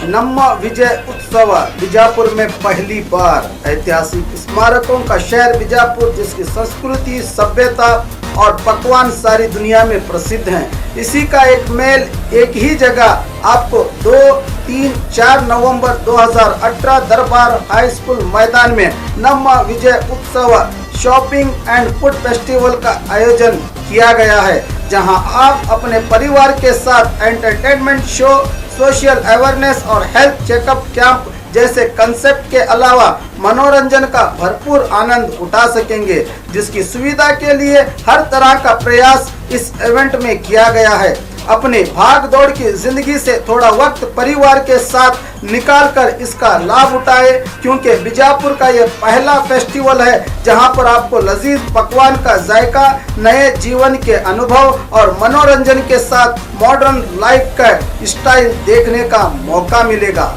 नम्मा विजय उत्सव बीजापुर में पहली बार। ऐतिहासिक स्मारकों का शहर बीजापुर, जिसकी संस्कृति, सभ्यता और पकवान सारी दुनिया में प्रसिद्ध हैं। इसी का एक मेल एक ही जगह आपको 2, 3, 4 नवंबर 2018 दरबार हाई स्कूल मैदान में नम्मा विजय उत्सव शॉपिंग एंड फूड फेस्टिवल का आयोजन किया गया है, जहां आप अपने परिवार के साथ एंटरटेनमेंट शो, सोशल अवेयरनेस और हेल्थ चेकअप कैंप जैसे कंसेप्ट के अलावा मनोरंजन का भरपूर आनंद उठा सकेंगे, जिसकी सुविधा के लिए हर तरह का प्रयास इस इवेंट में किया गया है। अपने भाग दौड़ की जिंदगी से थोड़ा वक्त परिवार के साथ निकालकर इसका लाभ उठाए, क्योंकि बीजापुर का ये पहला फेस्टिवल है जहां पर आपको लजीज पकवान का जायका, नए जीवन के अनुभव और मनोरंजन के साथ मॉडर्न लाइफ का स्टाइल देखने का मौका मिलेगा।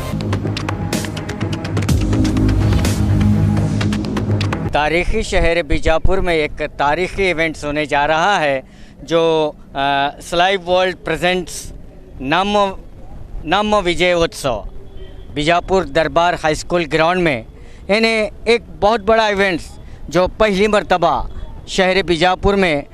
तारीखी शहर बीजापुर में एक तारीखी इवेंट्स होने जा रहा है, जो स्लाइव वर्ल्ड प्रेजेंट्स नम्मा विजय उत्सव बीजापुर दरबार हाई स्कूल ग्राउंड में। यानी एक बहुत बड़ा इवेंट्स जो पहली मर्तबा शहर बीजापुर में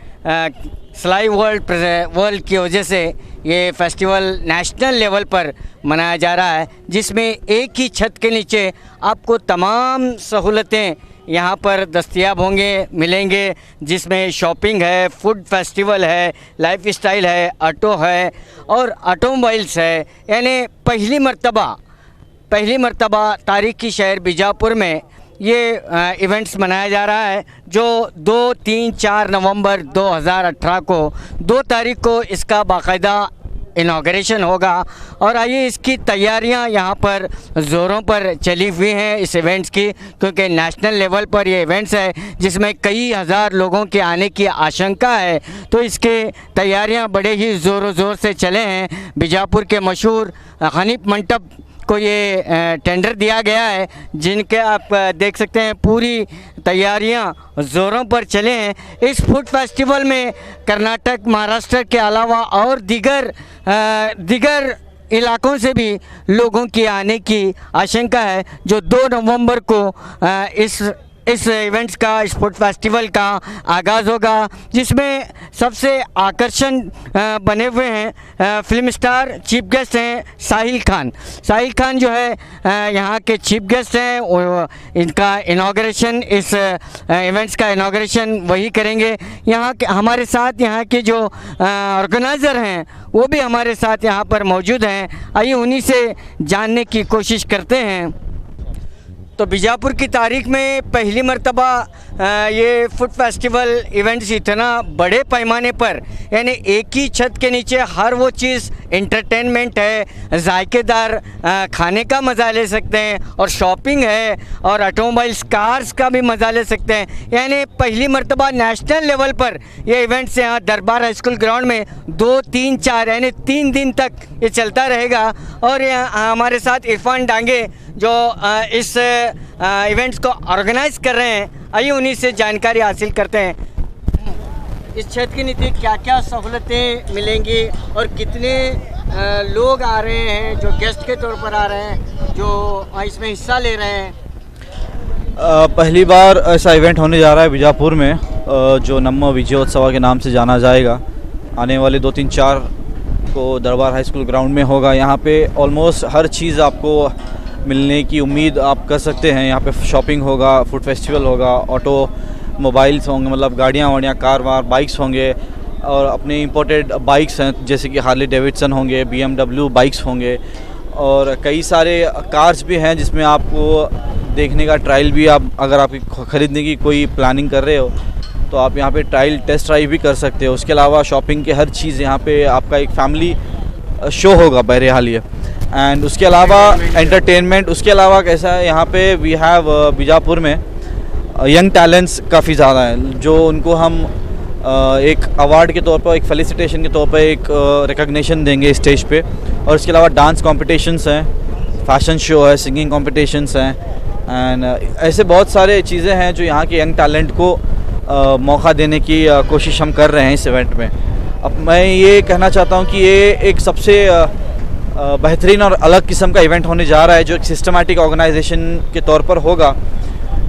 स्लाइव वर्ल्ड की वजह से ये फेस्टिवल नेशनल लेवल पर मनाया जा रहा है, जिसमें एक ही छत के नीचे आपको तमाम सहूलतें यहाँ पर दस्तयाब मिलेंगे, जिसमें शॉपिंग है, फूड फेस्टिवल है, लाइफ स्टाइल है, ऑटो है और ऑटोमोबाइल्स है। यानी पहली मर्तबा तारीखी शहर बीजापुर में ये इवेंट्स मनाया जा रहा है, जो 2, 3, 4 नवंबर 2018 को 2 तारीख को इसका बाकायदा इनॉग्रेशन होगा। और आइए इसकी तैयारियां यहाँ पर ज़ोरों पर चली हुई हैं इस इवेंट्स की, क्योंकि नेशनल लेवल पर ये इवेंट्स है जिसमें कई हज़ार लोगों के आने की आशंका है। तो इसके तैयारियां बड़े ही ज़ोर से चले हैं। बीजापुर के मशहूर हनीफ मंटप को ये टेंडर दिया गया है, जिनके आप देख सकते हैं पूरी तैयारियां ज़ोरों पर चले हैं। इस फूड फेस्टिवल में कर्नाटक, महाराष्ट्र के अलावा और दीगर इलाकों से भी लोगों के आने की आशंका है, जो 2 नवंबर को इस इवेंट्स का, इस फूड फेस्टिवल का आगाज़ होगा, जिसमें सबसे आकर्षण बने हुए हैं फिल्म स्टार। चीफ गेस्ट हैं साहिल खान जो है यहाँ के चीफ गेस्ट हैं, और इनका इनॉग्रेशन, इस इवेंट्स का इनॉग्रेशन वही करेंगे। यहाँ के हमारे साथ यहाँ के जो ऑर्गेनाइज़र हैं वो भी हमारे साथ यहाँ पर मौजूद हैं। आइए उन्हीं से जानने की कोशिश करते हैं। तो बीजापुर की तारीख में पहली मर्तबा ये फूड फेस्टिवल इवेंट्स इतना बड़े पैमाने पर, यानी एक ही छत के नीचे हर वो चीज़, एंटरटेनमेंट है, जायकेदार खाने का मज़ा ले सकते हैं, और शॉपिंग है, और ऑटोमोबाइल्स, कार्स का भी मज़ा ले सकते हैं। यानी पहली मर्तबा नेशनल लेवल पर ये इवेंट्स यहाँ दरबार हाई स्कूल ग्राउंड में 2, 3, 4 यानी 3 दिन तक ये चलता रहेगा। और यहाँ हमारे साथ इरफान डांगे जो इस इवेंट्स को ऑर्गेनाइज कर रहे हैं, आइए उन्हीं से जानकारी हासिल करते हैं। इस छत के नीचे क्या क्या सहूलतें मिलेंगी और कितने लोग आ रहे हैं जो गेस्ट के तौर पर आ रहे हैं, जो इसमें हिस्सा ले रहे हैं? पहली बार ऐसा इवेंट होने जा रहा है बीजापुर में, जो नम्मा विजयोत्सव के नाम से जाना जाएगा। आने वाले 2, 3, 4 को दरबार हाई स्कूल ग्राउंड में होगा। यहाँ पे ऑलमोस्ट हर चीज़ आपको मिलने की उम्मीद आप कर सकते हैं। यहाँ पे शॉपिंग होगा, फूड फेस्टिवल होगा, ऑटो मोबाइल्स होंगे, मतलब गाड़ियाँ, कार बाइक्स होंगे, और अपने इंपोर्टेड बाइक्स हैं जैसे कि हार्ले डेविडसन होंगे, BMW बाइक्स होंगे, और कई सारे कार्स भी हैं जिसमें आपको देखने का ट्रायल भी, आप अगर आप ख़रीदने की कोई प्लानिंग कर रहे हो तो आप यहाँ पे ट्रायल टेस्ट ड्राइव भी कर सकते हो। उसके अलावा शॉपिंग के हर चीज़ यहाँ पे आपका एक फैमिली शो होगा बहरहाल ये। एंड उसके अलावा एंटरटेनमेंट, उसके अलावा कैसा है यहाँ पे वी हैव बीजापुर में यंग टैलेंट्स काफ़ी ज़्यादा हैं, जो उनको हम एक अवार्ड के तौर पर, एक फेलिसिटेशन के तौर पर एक रिकग्निशन देंगे स्टेज पे। और इसके अलावा डांस कॉम्पिटिशन्स हैं, फैशन शो है, सिंगिंग कॉम्पिटिशन्स हैं, एंड ऐसे बहुत सारे चीज़ें हैं जो यहाँ के यंग टैलेंट को मौका देने की कोशिश हम कर रहे हैं इस इवेंट में। अब मैं ये कहना चाहता हूँ कि ये एक सबसे बेहतरीन और अलग किस्म का इवेंट होने जा रहा है, जो एक सिस्टमैटिक ऑर्गेनाइजेशन के तौर पर होगा,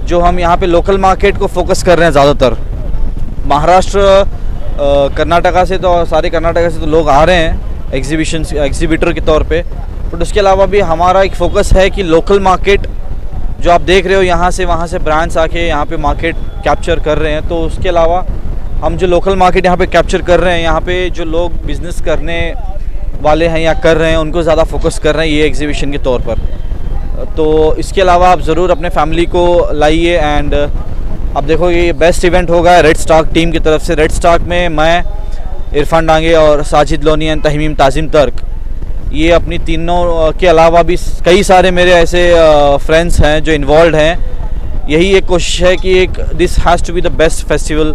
जो हम यहाँ पे लोकल मार्केट को फोकस कर रहे हैं ज़्यादातर। महाराष्ट्र, कर्नाटका से तो सारे कर्नाटका से तो लोग आ रहे हैं एग्जीबिटर के तौर पे, बट उसके अलावा भी हमारा एक फोकस है कि लोकल मार्केट जो आप देख रहे हो यहाँ से वहाँ से ब्रांड्स आके यहाँ पे मार्केट कैप्चर कर रहे हैं, तो उसके अलावा हम जो लोकल मार्केट यहाँ पे कैप्चर कर रहे हैं, यहाँ पे जो लोग बिज़नेस करने वाले हैं या कर रहे हैं उनको ज़्यादा फोकस कर रहे हैं ये एग्जीबिशन के तौर पर। तो इसके अलावा आप ज़रूर अपने फैमिली को लाइए एंड आप देखो ये बेस्ट इवेंट होगा रेड स्टार्क टीम की तरफ से। रेड स्टार्क में मैं, इरफान डांगे और साजिद लोनी एंड तहीमीम ताजिम तर्क, ये अपनी तीनों के अलावा भी कई सारे मेरे ऐसे फ्रेंड्स हैं जो इन्वॉल्व हैं। यही एक कोशिश है कि एक this has to be the best festival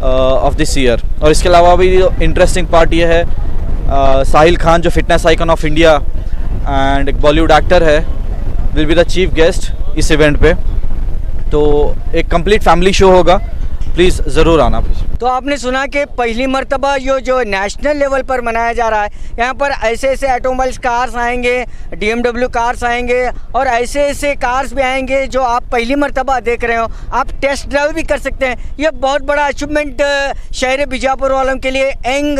of this year. और इसके अलावा भी इंटरेस्टिंग पार्ट ये है, साहिल खान जो fitness icon of India and एक बॉलीवुड एक्टर है, will be the chief guest इस इवेंट पे। तो एक कंप्लीट फैमिली शो होगा, प्लीज़ ज़रूर आना प्लीज़। तो आपने सुना कि पहली मर्तबा ये जो नेशनल लेवल पर मनाया जा रहा है, यहाँ पर ऐसे ऐसे ऑटोमोबाइल्स कार्स आएंगे, DMW कार्स आएंगे और ऐसे ऐसे कार्स भी आएंगे जो आप पहली मर्तबा देख रहे हो। आप टेस्ट ड्राइव भी कर सकते हैं। ये बहुत बड़ा अचीवमेंट शहर बीजापुर वालों के लिए, यंग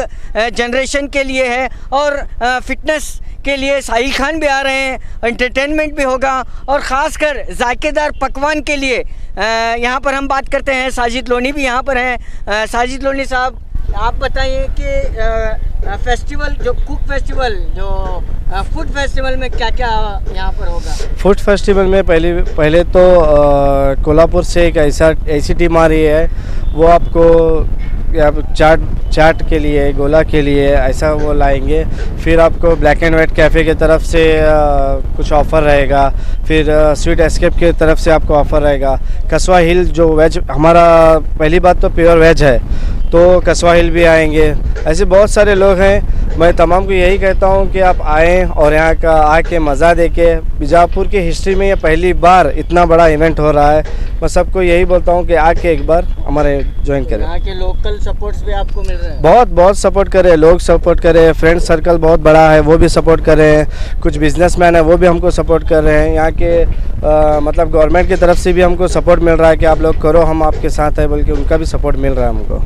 जनरेशन के लिए है और फिटनेस के लिए साहिल खान भी आ रहे हैं, एंटरटेनमेंट भी होगा और ख़ासकर जायकेदार पकवान के लिए यहाँ पर हम बात करते हैं। साजिद लोनी भी यहाँ पर हैं। साजिद लोनी साहब, आप बताइए कि फेस्टिवल जो कुक फेस्टिवल जो फूड फेस्टिवल में क्या क्या यहाँ पर होगा? फूड फेस्टिवल में पहले तो कोल्हापुर से एक ऐसी टीम आ रही है, वो आपको चाट के लिए, गोला के लिए ऐसा वो लाएंगे। फिर आपको ब्लैक एंड वाइट कैफ़े की तरफ से कुछ ऑफ़र रहेगा। फिर स्वीट एस्केप की तरफ से आपको ऑफ़र रहेगा। कसवा हिल जो वेज, हमारा पहली बात तो प्योर वेज है, तो कसवा हिल भी आएंगे। ऐसे बहुत सारे लोग हैं। मैं तमाम को यही कहता हूं कि आप आएँ और यहाँ का आके मज़ा देके। बीजापुर की हिस्ट्री में ये पहली बार इतना बड़ा इवेंट हो रहा है। मैं सबको यही बोलता हूं कि आके एक बार हमारे ज्वाइन करें। यहाँ के लोकल सपोर्ट्स भी आपको मिल रहे हैं? बहुत सपोर्ट कर रहे हैं, लोग सपोर्ट कर रहे हैं। फ्रेंड सर्कल बहुत बड़ा है, वो भी सपोर्ट कर रहे हैं। कुछ बिजनेसमैन है वो भी हमको सपोर्ट कर रहे हैं। यहाँ के मतलब गवर्नमेंट की तरफ से भी हमको सपोर्ट मिल रहा है कि आप लोग करो, हम आपके साथ है, बल्कि उनका भी सपोर्ट मिल रहा है हमको।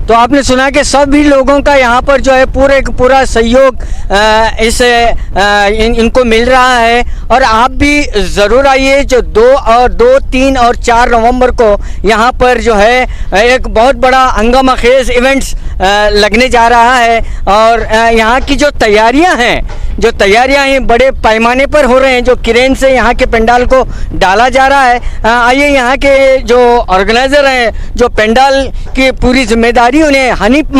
तो आपने सुना कि सभी लोगों का यहाँ पर जो है पूरा सहयोग इनको मिल रहा है और आप भी ज़रूर आइए। जो 2, 3 और 4 नवंबर को यहाँ पर जो है एक बहुत बड़ा हंगामा खेज इवेंट्स लगने जा रहा है और यहाँ की जो तैयारियाँ हैं बड़े पैमाने पर हो रहे हैं। जो क्रेन से यहाँ के पंडाल को डाला जा रहा है। आइए यहाँ के जो ऑर्गेनाइज़र हैं, जो पंडाल की पूरी जिम्मेदारी उन्हें हनीफ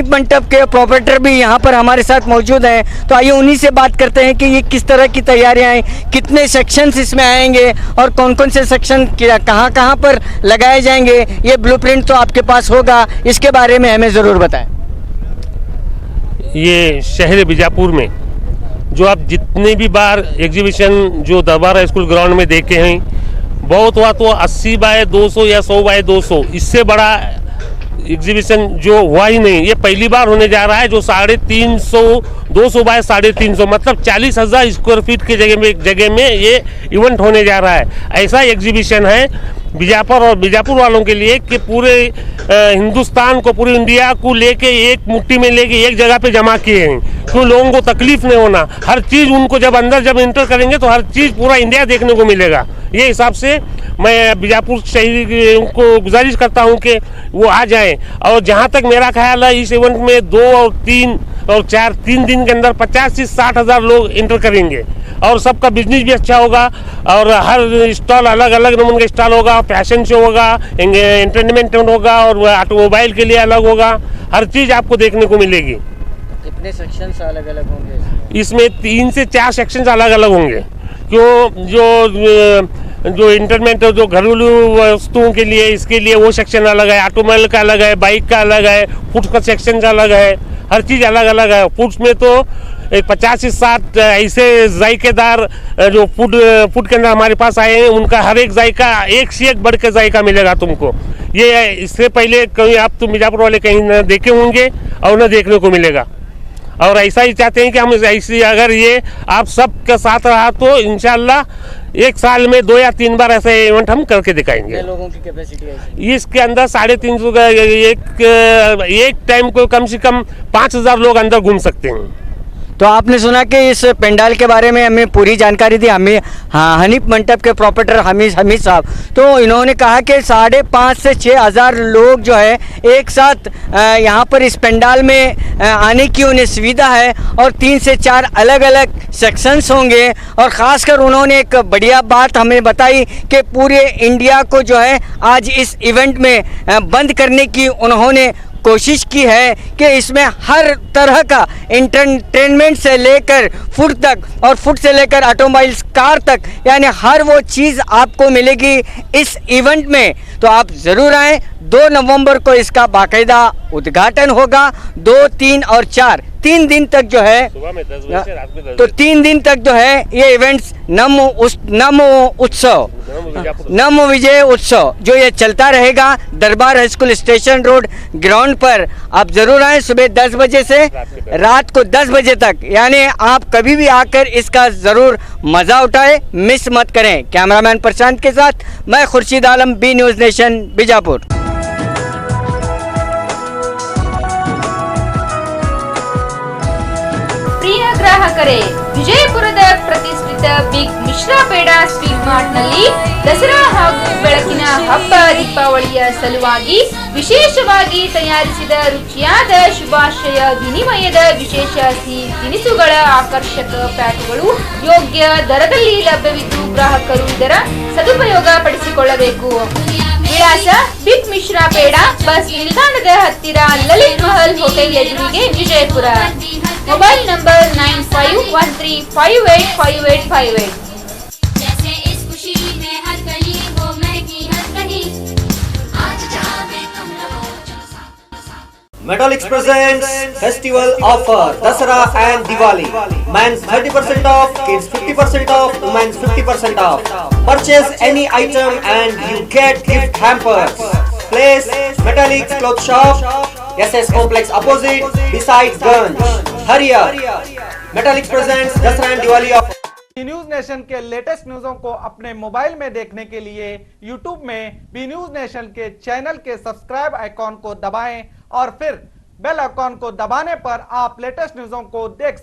मंटप के प्रोपरेटर भी यहाँ पर हमारे साथ मौजूद हैं। तो आइए उन्हीं से बात करते हैं कि ये किस तरह की तैयारियाँ हैं, कितने सेक्शंस इसमें आएंगे और कौन कौन से सेक्शन कहाँ पर लगाए जाएंगे। ये ब्लूप्रिंट तो आपके पास होगा, इसके बारे में हमें ज़रूर बताएं। ये शहर बीजापुर में जो आप जितने भी बार एग्जीबिशन जो दरबार हाई स्कूल ग्राउंड में देखे हैं, बहुत हुआ तो 80 बाय 200 या 100 बाय 200, इससे बड़ा एग्जीबिशन जो हुआ ही नहीं। ये पहली बार होने जा रहा है, जो 350, 200 बाय 350, मतलब 40,000 स्क्वायर फीट के जगह में ये इवेंट होने जा रहा है। ऐसा एग्जीबिशन है बीजापुर और बीजापुर वालों के लिए कि पूरे हिंदुस्तान को, पूरे इंडिया को लेके एक मुट्ठी में लेके एक जगह पे जमा किए हैं, क्यों लोगों को तकलीफ नहीं होना। हर चीज़ उनको जब इंटर करेंगे तो हर चीज़ पूरा इंडिया देखने को मिलेगा। ये हिसाब से मैं बीजापुर शहरी को गुजारिश करता हूँ कि वो आ जाएं। और जहाँ तक मेरा ख्याल है, इस इवेंट में 2 और 3 और 4 3 दिन के अंदर 50 से 60,000 लोग इंटर करेंगे और सबका बिजनेस भी अच्छा होगा। और हर स्टॉल अलग अलग नमूने का स्टॉल होगा, फैशन शो होगा, एंटरटेनमेंट होगा और ऑटोमोबाइल के लिए अलग होगा। हर चीज़ आपको देखने को मिलेगी। कितने सेक्शंस अलग अलग होंगे? इसमें 3 से 4 सेक्शंस अलग अलग होंगे। क्यों जो इंटरनेट, जो घरेलू वस्तुओं के लिए, इसके लिए वो सेक्शन अलग है, ऑटोमोबाइल का अलग है, बाइक का अलग है, फूड का सेक्शन का अलग है। हर चीज़ अलग अलग है। फूड्स में तो 50 से 60 ऐसे जायकेदार जो फूड के अंदर हमारे पास आए हैं, उनका हर एक जायका एक से एक बढ़ के जायका मिलेगा तुमको। ये इससे पहले कहीं आप तो बीजापुर वाले कहीं न देखे होंगे और न देखने को मिलेगा। और ऐसा ही चाहते हैं कि हम ऐसी अगर ये आप सबके साथ रहा तो इंशाल्लाह एक साल में 2 या 3 बार ऐसे इवेंट हम करके दिखाएंगे। लोगों की कैपेसिटी है इसके अंदर 350 का एक टाइम को कम से कम 5000 लोग अंदर घूम सकते हैं। तो आपने सुना कि इस पंडाल के बारे में हमें पूरी जानकारी दी हमें हनीफ मंडप के प्रॉपरेटर हमीद साहब। तो इन्होंने कहा कि 5,500 से 6,000 लोग जो है एक साथ यहाँ पर इस पंडाल में आने की उन्हें सुविधा है और 3 से 4 अलग अलग सेक्शंस होंगे। और ख़ासकर उन्होंने एक बढ़िया बात हमें बताई कि पूरे इंडिया को जो है आज इस इवेंट में बंद करने की उन्होंने कोशिश की है कि इसमें हर तरह का एंटरटेनमेंट से लेकर फूड तक और फूड से लेकर ऑटोमोबाइल्स कार तक, यानी हर वो चीज़ आपको मिलेगी इस इवेंट में। तो आप ज़रूर आएँ। 2 नवंबर को इसका बाकायदा उद्घाटन होगा। 2, 3 और 4 3 दिन तक जो है सुबह में 10 बजे से रात में 10 तो 3 दिन तक जो है ये इवेंट्स नम विजय उत्सव जो ये चलता रहेगा दरबार high school station road ground पर। आप जरूर आएं सुबह 10 बजे से रात को 10 बजे तक, यानी आप कभी भी आकर इसका जरूर मजा उठाएं, मिस मत करें। कैमरामैन प्रशांत के साथ मैं Khurshid Alam, B news nation, Bijapur. ಪ್ರಿಯ ಗ್ರಾಹಕರೇ, ವಿಜಯಪುರದ ಪ್ರತಿಷ್ಠಿತ big Mishra Peda sweet mart ನಲ್ಲಿ ದಸರಾ ಹಾಗೂ ಬೆಳಕಿನ ಹಬ್ಬ ದೀಪಾವಳಿಯ ಸಲುವಾಗಿ ವಿಶೇಷವಾಗಿ ತಯಾರಿಸಿದ ರುಚಿಯಾದ ಶುಭಾಶಯ ವಿನಿಮಯದ ವಿಶೇಷ ಸಿಹಿ ತಿನಿಸುಗಳ ಆಕರ್ಷಕ ಪ್ಯಾಕ್ಗಳು ಯೋಗ್ಯ ದರದಲ್ಲಿ ಲಭ್ಯವಿದ್ದು ಗ್ರಾಹಕರು ಇದರ ಸದುಪಯೋಗ ಪಡಿಸಿಕೊಳ್ಳಬೇಕು। ವಿಳಾಸ ಬಿಗ್ ಮಿಶ್ರಾ ಪೇಡ, ಬಸ್ ನಿಲ್ದಾಣದ ಹತ್ತಿರ ಲಲಿತ್ ಮಹಲ್ ಹೋಟೆಲ್ ಎದುರಿಗೆ, ವಿಜಯಪುರ। Mobile number 9513585858। जैसे इस खुशी में हर कहीं हो महकी हर कहीं आज जहां में तुम रहो चलो साथ। Metallics presents festival offer Dasara and Diwali. Men's 30% off, kids 50% off, women's 50% off. Purchase any item and you get gift hampers. Place Metallics Cloth Shop, SS Complex opposite beside Ganj. Hurry up! Metallics presents Dasara and Diwali offer. B news nation के latest न्यूज़ों को अपने mobile में देखने के लिए YouTube में B news nation के चैनल के सब्सक्राइब आइकॉन को दबाएं और फिर बेल आइकॉन को दबाने पर आप लेटेस्ट न्यूज़ों को देख सकते हैं।